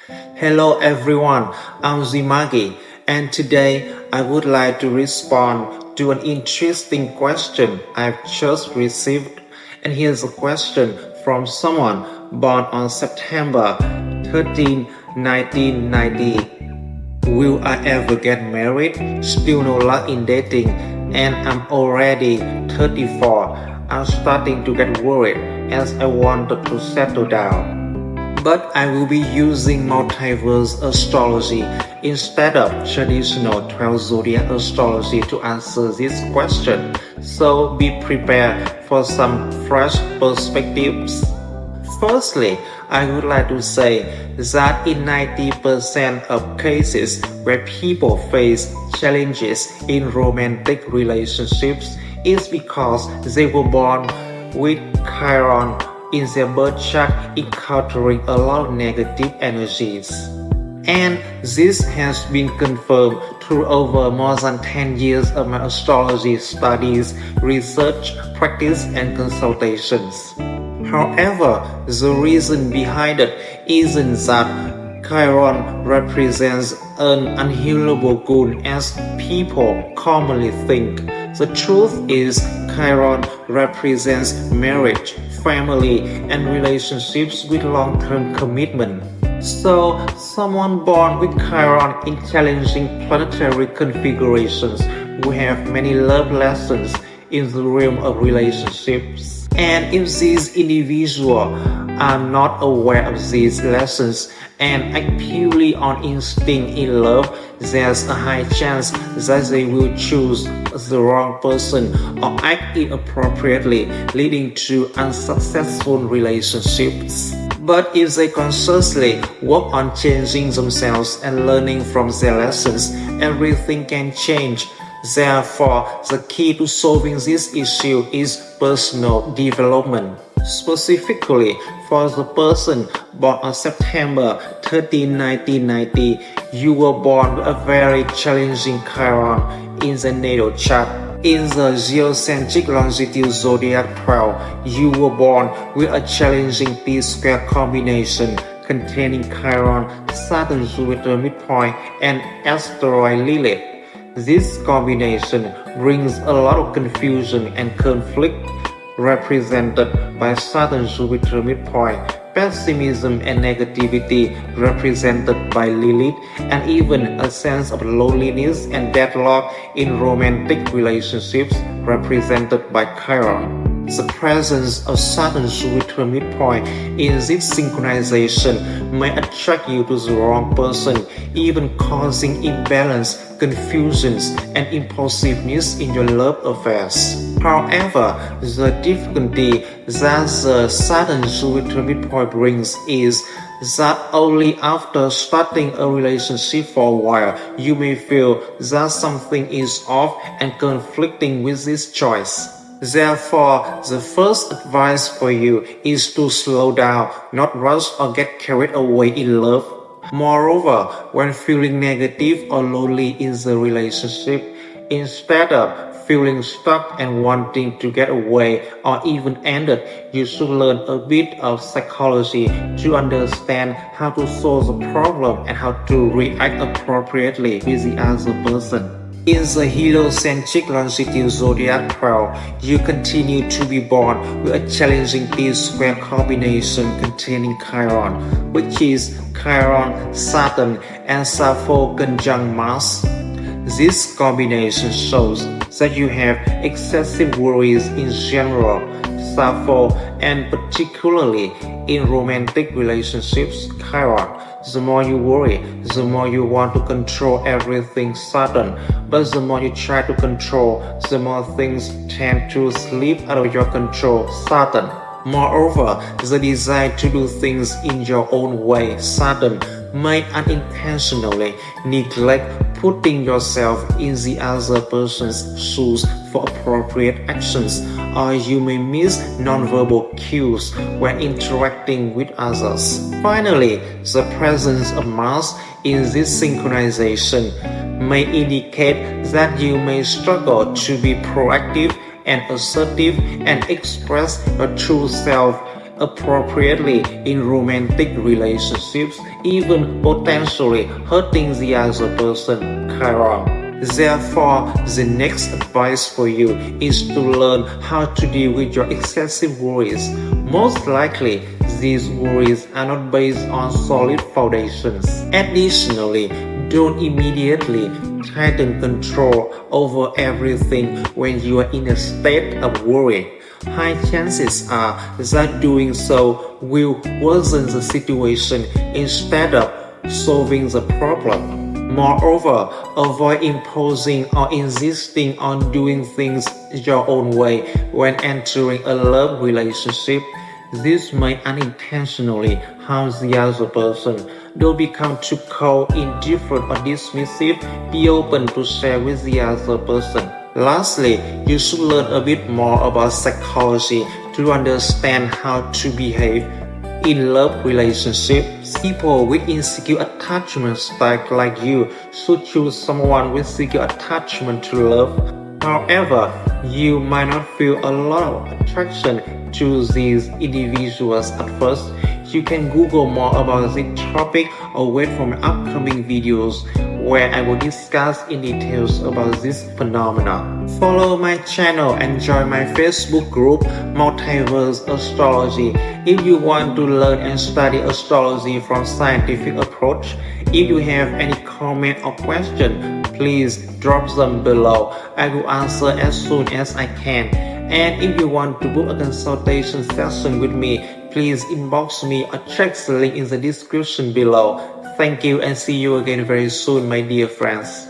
Hello everyone, I'm Zimagi, and today I would like to respond to an interesting question I've just received. And here's a question from someone born on September 13, 1990. Will I ever get married? Still no luck in dating, and I'm already 34. I'm starting to get worried as I wanted to settle down. But I will be using multiverse astrology instead of traditional 12 zodiac astrology to answer this question. So be prepared for some fresh perspectives. Firstly, I would like to say that in 90% of cases where people face challenges in romantic relationships, it's because they were born with Chiron in their birth chart encountering a lot of negative energies. And this has been confirmed through over more than 10 years of my astrology studies, research, practice, and consultations. However, the reason behind it isn't that Chiron represents an unhealable wound as people commonly think. The truth is, Chiron represents marriage, family, and relationships with long-term commitment. So, someone born with Chiron in challenging planetary configurations will have many love lessons in the realm of relationships. And if these individuals are not aware of these lessons and act purely on instinct in love, there's a high chance that they will choose the wrong person or act inappropriately, leading to unsuccessful relationships. But if they consciously work on changing themselves and learning from their lessons, everything can change. Therefore, the key to solving this issue is personal development. Specifically, for the person born on September 13, 1990, you were born with a very challenging Chiron in the natal chart. In the Geocentric Longitude Zodiac 12, you were born with a challenging T-square combination containing Chiron, Saturn Jupiter midpoint, and asteroid Lilith. This combination brings a lot of confusion and conflict, represented by Saturn Jupiter midpoint, pessimism and negativity represented by Lilith, and even a sense of loneliness and deadlock in romantic relationships represented by Chiron. The presence of Saturn Jupiter midpoint in this synchronization may attract you to the wrong person, even causing imbalance, confusions, and impulsiveness in your love affairs. However, the difficulty that the Saturn Jupiter midpoint brings is that only after starting a relationship for a while, you may feel that something is off and conflicting with this choice. Therefore, the first advice for you is to slow down, not rush or get carried away in love. Moreover, when feeling negative or lonely in the relationship, instead of feeling stuck and wanting to get away or even end it, you should learn a bit of psychology to understand how to solve the problem and how to react appropriately with the other person. In the Heliocentric Longitude Zodiac 12, you continue to be born with a challenging T-square combination containing Chiron, which is Chiron, Saturn, and Sappho conjunct Mars. This combination shows that you have excessive worries in general, Sappho, and particularly in romantic relationships, Chiron. The more you worry, the more you want to control everything, Saturn. But the more you try to control, the more things tend to slip out of your control, Saturn. Moreover, the desire to do things in your own way, Saturn, may unintentionally neglect putting yourself in the other person's shoes for appropriate actions, or you may miss nonverbal cues when interacting with others. Finally, the presence of Mars in this synchronization may indicate that you may struggle to be proactive and assertive and express your true self appropriately in romantic relationships, even potentially hurting the other person. Chiron. Therefore, the next advice for you is to learn how to deal with your excessive worries. Most likely, these worries are not based on solid foundations. Additionally, don't immediately tighten control over everything when you are in a state of worry. High chances are that doing so will worsen the situation instead of solving the problem. Moreover, avoid imposing or insisting on doing things your own way when entering a love relationship. This may unintentionally harm the other person. Don't become too cold, indifferent, or dismissive. Be open to share with the other person. Lastly, you should learn a bit more about psychology to understand how to behave in love relationships. People with insecure attachment style like you should choose someone with secure attachment to love. However, you might not feel a lot of attraction to these individuals at first. You can Google more about this topic or wait for my upcoming videos where I will discuss in details about this phenomena. Follow my channel and join my Facebook group Multiverse Astrology if you want to learn and study astrology from scientific approach. If you have any comment or question, please drop them below. I will answer as soon as I can. And if you want to book a consultation session with me, please inbox me or check the link in the description below. Thank you and see you again very soon, my dear friends.